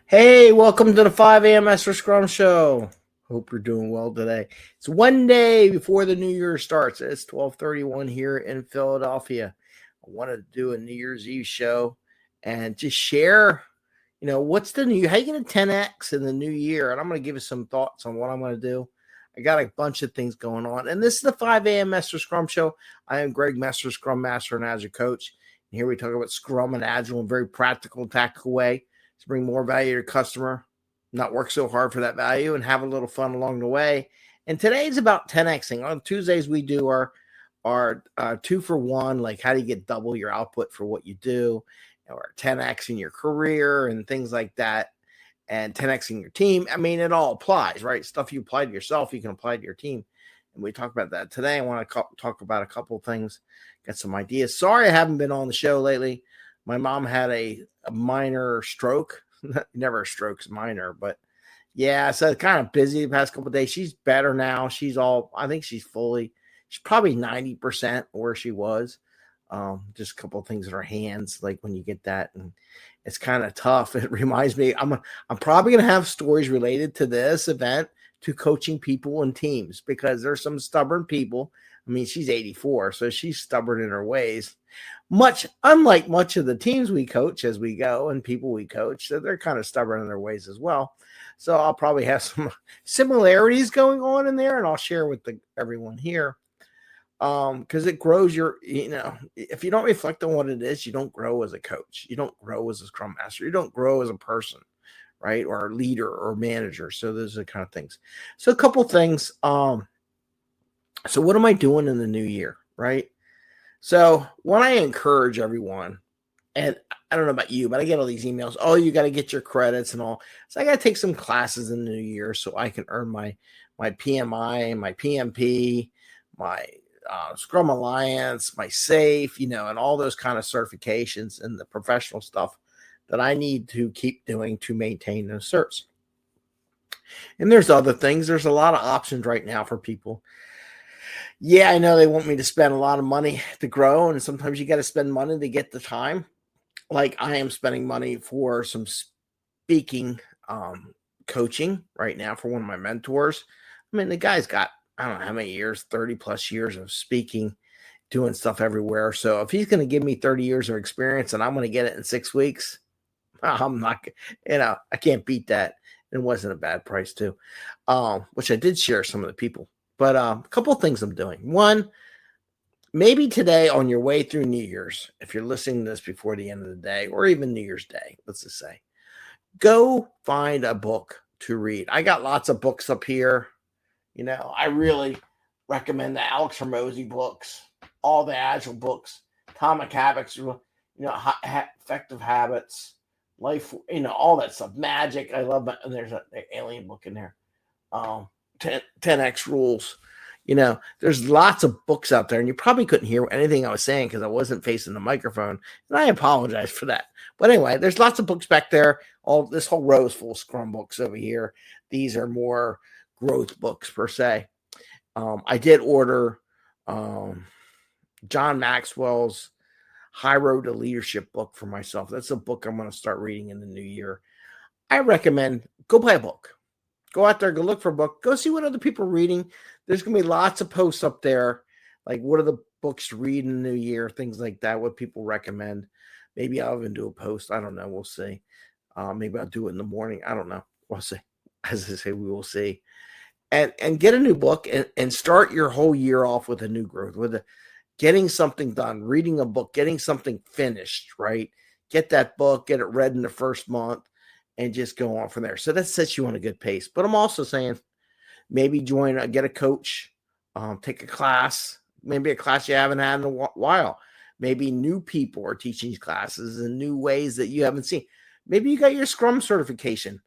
Hey, welcome to the 5 a.m. Mester Scrum Show. Hope you're doing well today. It's one day before the new year starts. It's 12:31 here in Philadelphia. I wanted to do a New Year's Eve show and just share, what's the new, how you going to 10X in the new year? And I'm going to give you some thoughts on what I'm going to do. I got a bunch of things going on. And this is the 5 a.m. Mester Scrum Show. I am Greg Mester, Scrum Master and Agile Coach. And here we talk about Scrum and Agile in a very practical and tactical way to bring more value to your customer, not work so hard for that value, and have a little fun along the way. And today's about 10Xing. On Tuesdays, we do our 2-for-1, like how do you get double your output for what you do, or 10X in your career and things like that, and 10X in your team. I mean, it all applies, right? Stuff you apply to yourself, you can apply to your team. And we talk about that today. I want to talk about a couple of things, get some ideas. Sorry I haven't been on the show lately. My mom had a minor stroke. Never a stroke's minor, but yeah, so kind of busy the past couple of days. She's better now. I think she's probably 90% where she was. Just a couple of things in her hands, like when you get that, and it's kind of tough. It reminds me, I'm probably gonna have stories related to this event to coaching people and teams, because there's some stubborn people. I mean, she's 84, so she's stubborn in her ways. Unlike much of the teams we coach as we go and people we coach, so they're kind of stubborn in their ways as well. So I'll probably have some similarities going on in there, and I'll share with everyone here. Because it grows if you don't reflect on what it is, you don't grow as a coach. You don't grow as a Scrum Master. You don't grow as a person, right? Or a leader or manager. So those are the kind of things. So a couple things. So what am I doing in the new year, right? So when I encourage everyone, and I don't know about you, but I get all these emails. Oh, you got to get your credits and all. So I got to take some classes in the new year so I can earn my PMI, my PMP, my Scrum Alliance, my SAFE, and all those kind of certifications and the professional stuff that I need to keep doing to maintain those certs. And there's other things. There's a lot of options right now for people. Yeah, I know they want me to spend a lot of money to grow, and sometimes you got to spend money to get the time. Like I am spending money for some speaking coaching right now for one of my mentors. I mean, the guy's got, I don't know how many years, 30 plus years of speaking, doing stuff everywhere. So if he's going to give me 30 years of experience and I'm going to get it in 6 weeks, I'm not, I can't beat that. It wasn't a bad price too, which I did share some of the people. But a couple of things I'm doing. One, maybe today on your way through New Year's, if you're listening to this before the end of the day, or even New Year's Day, let's just say, go find a book to read. I got lots of books up here. I really recommend the Alex Hormozy books, all the Agile books, Atomic Habits, Effective Habits, Life, all that stuff. Magic, I love that. And there's an alien book in there. 10X rules. There's lots of books out there, and you probably couldn't hear anything I was saying because I wasn't facing the microphone, and I apologize for that. But anyway, there's lots of books back there. This whole row is full of Scrum books over here. These are more growth books per se. I did order John Maxwell's High Road to Leadership book for myself. That's a book I'm going to start reading in the new year. I recommend go buy a book. Go out there, go look for a book. Go see what other people are reading. There's going to be lots of posts up there, like what are the books to read in the new year, things like that, what people recommend. Maybe I'll even do a post. I don't know. We'll see. Maybe I'll do it in the morning. I don't know. We'll see. As I say, we will see. And get a new book and start your whole year off with a new growth, with getting something done, reading a book, getting something finished, right? Get that book, get it read in the first month, and just go on from there. So that sets you on a good pace. But I'm also saying maybe get a coach, take a class, maybe a class you haven't had in a while. Maybe new people are teaching these classes in new ways that you haven't seen. Maybe you got your Scrum certification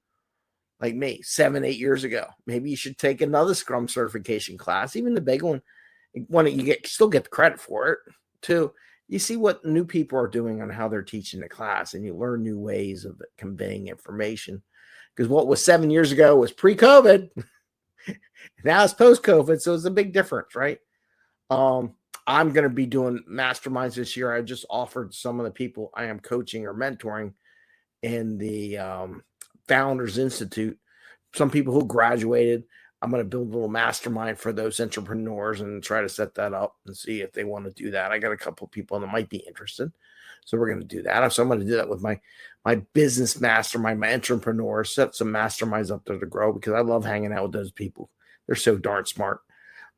like me 7-8 years ago. Maybe you should take another Scrum certification class, even the big one. You still get the credit for it too. You see what new people are doing on how they're teaching the class, and you learn new ways of conveying information. Because what was 7 years ago was pre-COVID. Now it's post-COVID, so it's a big difference, right? I'm going to be doing masterminds this year. I just offered some of the people I am coaching or mentoring in the Founders Institute. Some people who graduated, I'm going to build a little mastermind for those entrepreneurs and try to set that up and see if they want to do that. I got a couple of people that might be interested. So we're going to do that. So I'm going to do that with my business mastermind, my entrepreneurs, set some masterminds up there to grow because I love hanging out with those people. They're so darn smart.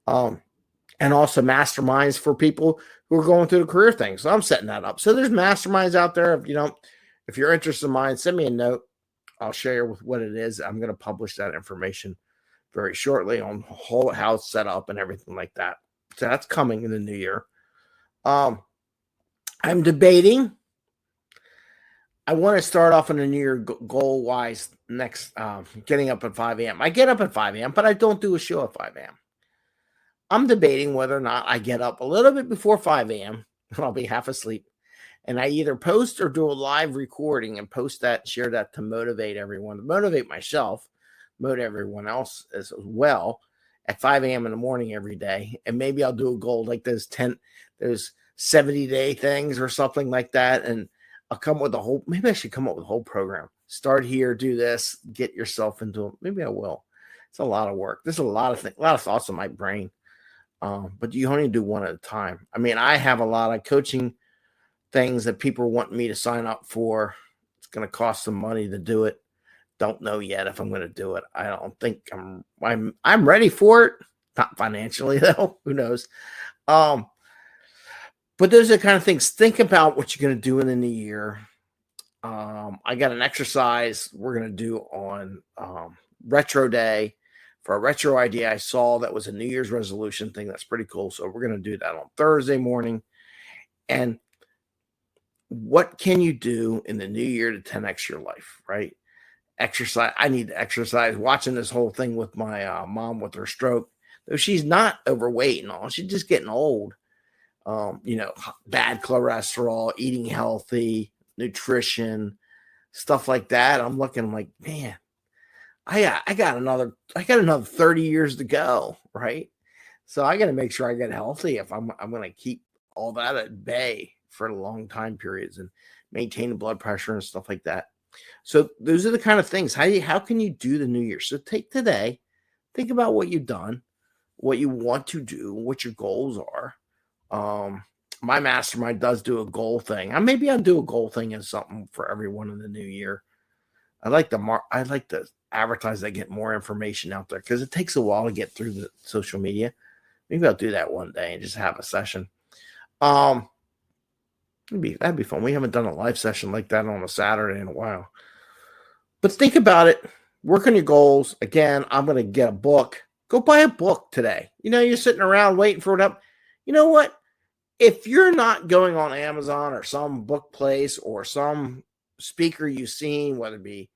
And also masterminds for people who are going through the career thing. So I'm setting that up. So there's masterminds out there. If you're interested in mine, send me a note. I'll share with what it is. I'm going to publish that information very shortly on how it's set up and everything like that. So that's coming in the new year. I'm debating. I want to start off in the new year goal-wise next, getting up at 5 a.m. I get up at 5 a.m., but I don't do a show at 5 a.m. I'm debating whether or not I get up a little bit before 5 a.m. and I'll be half asleep. And I either post or do a live recording and post that, share that to motivate everyone, to motivate myself, motivate everyone else as well at 5 a.m. in the morning every day. And maybe I'll do a goal like those 70-day things or something like that. And I'll come with maybe I should come up with a whole program. Start here, do this, get yourself into it. Maybe I will. It's a lot of work. There's a lot of things, a lot of thoughts in my brain. But you only do one at a time. I mean, I have a lot of coaching things that people want me to sign up for. It's going to cost some money to do it. Don't know yet if I'm going to do it. I don't think I'm ready for it. Not financially though. Who knows? But those are the kind of things. Think about what you're going to do in the new year. I got an exercise we're going to do on Retro Day. For a retro idea I saw that was a New Year's resolution thing. That's pretty cool. So we're going to do that on Thursday morning. And what can you do in the new year to 10x your life, right? Exercise. I need to exercise. Watching this whole thing with my mom with her stroke. Though she's not overweight and all. She's just getting old. Bad cholesterol, eating healthy, nutrition, stuff like that. I'm looking like, man, I got another 30 years to go, right? So I got to make sure I get healthy if I'm going to keep all that at bay for long time periods and maintain the blood pressure and stuff like that. So those are the kind of things. How can you do the new year? So take today, think about what you've done, what you want to do, what your goals are. My mastermind does do a goal thing. Maybe I'll do a goal thing as something for everyone in the new year. I like to advertise that, get more information out there because it takes a while to get through the social media. Maybe I'll do that one day and just have a session. That'd be fun. We haven't done a live session like that on a Saturday in a while. But think about it. Work on your goals. Again, I'm going to get a book. Go buy a book today. You're sitting around waiting for it up. You know what? If you're not going on Amazon or some book place or some speaker you've seen, whether it be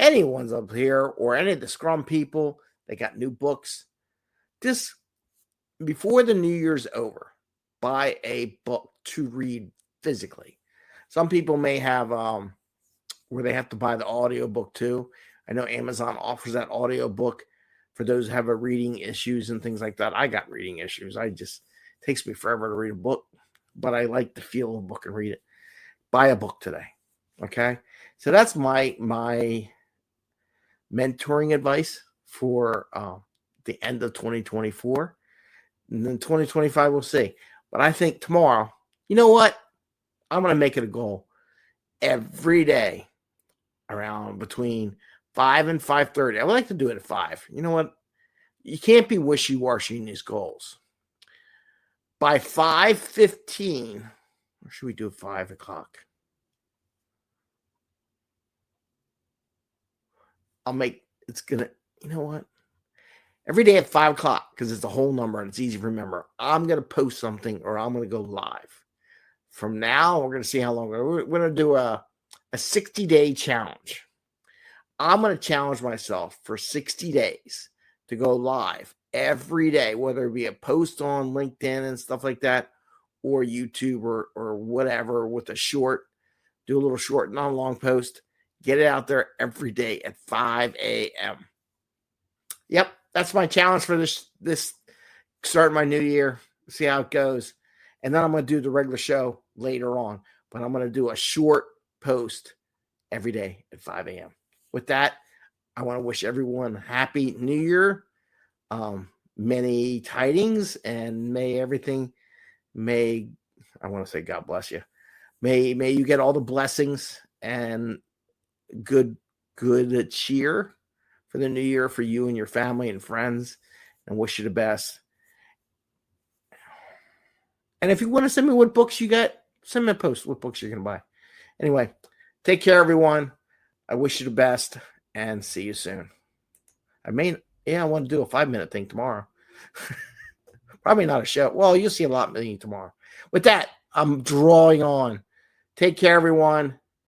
anyone's up here or any of the Scrum people, they got new books. Just before the new year's over, buy a book to read physically. Some people may have where they have to buy the audio book too. I know Amazon offers that audio book for those who have reading issues and things like that. I got reading issues. It takes me forever to read a book, but I like the feel of a book and read it. Buy a book today. Okay. So that's my mentoring advice for the end of 2024. And then 2025, we'll see. But I think tomorrow, you know what? I'm going to make it a goal every day around between 5 and 5:30. I would like to do it at 5. You know what? You can't be wishy-washy in these goals. By 5:15, or should we do 5 o'clock? You know what? Every day at 5 o'clock, because it's a whole number and it's easy to remember, I'm going to post something or I'm going to go live. From now, we're going to see how long. We're going to do a 60-day challenge. I'm going to challenge myself for 60 days to go live every day, whether it be a post on LinkedIn and stuff like that, or YouTube or whatever with a short, do a little short, not a long post. Get it out there every day at 5 a.m. Yep, that's my challenge for this start my new year. See how it goes. And then I'm going to do the regular show later on. But I'm going to do a short post every day at 5 a.m. with that, I want to wish everyone happy New Year. Many tidings, and may I want to say God bless you. May you get all the blessings and good cheer for the new year for you and your family and friends, and wish you the best. And if you want to send me what books you got, send me a post what books you're going to buy. Anyway, take care, everyone. I wish you the best, and see you soon. I want to do a 5-minute thing tomorrow. Probably not a show. Well, you'll see a lot of me tomorrow. With that, I'm drawing on. Take care, everyone.